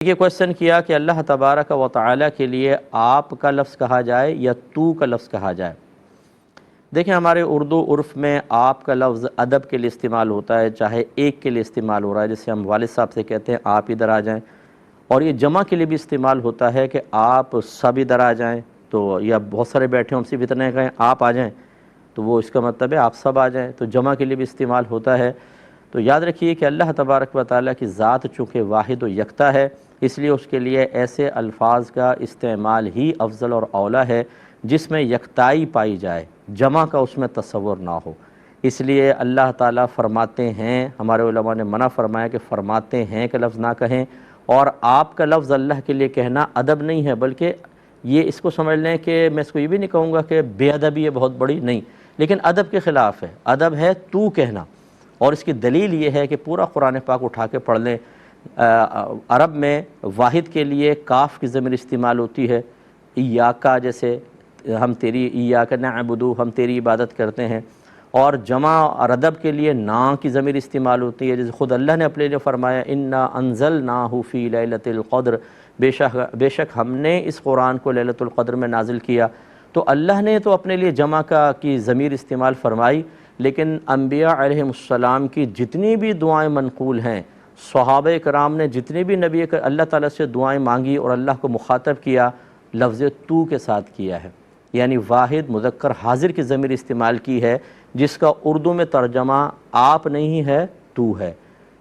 یہ کوشچن کیا کہ اللہ تبارک و تعالی کے لیے آپ کا لفظ کہا جائے یا تو کا لفظ کہا جائے۔ دیکھیں ہمارے اردو عرف میں آپ کا لفظ ادب کے لیے استعمال ہوتا ہے، چاہے ایک کے لیے استعمال ہو رہا ہے، جیسے ہم والد صاحب سے کہتے ہیں آپ ادھر آ جائیں، اور یہ جمع کے لیے بھی استعمال ہوتا ہے کہ آپ سب ادھر آ جائیں، تو یا بہت سارے بیٹھے ہم صرف اتنے کہیں آپ آ جائیں تو وہ اس کا مطلب ہے آپ سب آ جائیں، تو جمع کے لیے بھی استعمال ہوتا ہے۔ تو یاد رکھیے کہ اللہ تبارک و تعالیٰ کی ذات چونکہ واحد و یکتا ہے، اس لیے اس کے لیے ایسے الفاظ کا استعمال ہی افضل اور اولیٰ ہے جس میں یکتائی پائی جائے، جمع کا اس میں تصور نہ ہو۔ اس لیے اللہ تعالیٰ فرماتے ہیں، ہمارے علماء نے منع فرمایا کہ فرماتے ہیں کہ لفظ نہ کہیں، اور آپ کا لفظ اللہ کے لیے کہنا ادب نہیں ہے، بلکہ یہ اس کو سمجھ لیں کہ میں اس کو یہ بھی نہیں کہوں گا کہ بے ادبی ہے بہت بڑی، نہیں، لیکن ادب کے خلاف ہے۔ ادب ہے تو کہنا، اور اس کی دلیل یہ ہے کہ پورا قرآن پاک اٹھا کے پڑھ لیں۔ عرب میں واحد کے لیے کاف کی ضمیر استعمال ہوتی ہے، ایاکا، جیسے ہم تیری ایاکا نعبدو، ہم تیری عبادت کرتے ہیں، اور جمع اور ادب کے لیے نا کی ضمیر استعمال ہوتی ہے، جیسے خود اللہ نے اپنے لیے فرمایا انا انزلناہ فی لیلۃ القدر، بے شک ہم نے اس قرآن کو لیلۃ القدر میں نازل کیا۔ تو اللہ نے تو اپنے لیے جمع کی ضمیر استعمال فرمائی، لیکن انبیاء علیہم السلام کی جتنی بھی دعائیں منقول ہیں، صحابہ کرام نے جتنی بھی نبی اللہ تعالیٰ سے دعائیں مانگی اور اللہ کو مخاطب کیا، لفظ تو کے ساتھ کیا ہے، یعنی واحد مذکر حاضر کی ضمیر استعمال کی ہے، جس کا اردو میں ترجمہ آپ نہیں ہے تو ہے۔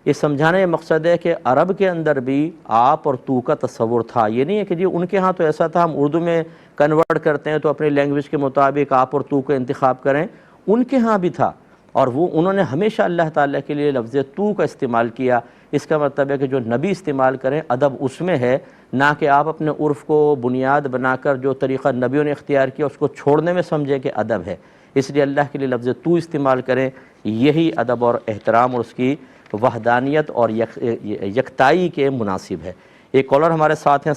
یہ سمجھانے کا مقصد ہے کہ عرب کے اندر بھی آپ اور تو کا تصور تھا، یہ نہیں ہے کہ جی ان کے ہاں تو ایسا تھا، ہم اردو میں کنورٹ کرتے ہیں تو اپنی لینگویج کے مطابق آپ اور تو کا انتخاب کریں، ان کے ہاں بھی تھا، اور انہوں نے ہمیشہ اللہ تعالیٰ کے لیے لفظ تو کا استعمال کیا۔ اس کا مطلب ہے کہ جو نبی استعمال کریں ادب اس میں ہے، نہ کہ آپ اپنے عرف کو بنیاد بنا کر جو طریقہ نبیوں نے اختیار کیا اس کو چھوڑنے میں سمجھیں کہ ادب ہے۔ اس لیے اللہ کے لیے لفظ تو استعمال کریں، یہی ادب اور احترام اور اس کی وحدانیت اور یکتائی کے مناسب ہے۔ ایک کالر ہمارے ساتھ ہیں۔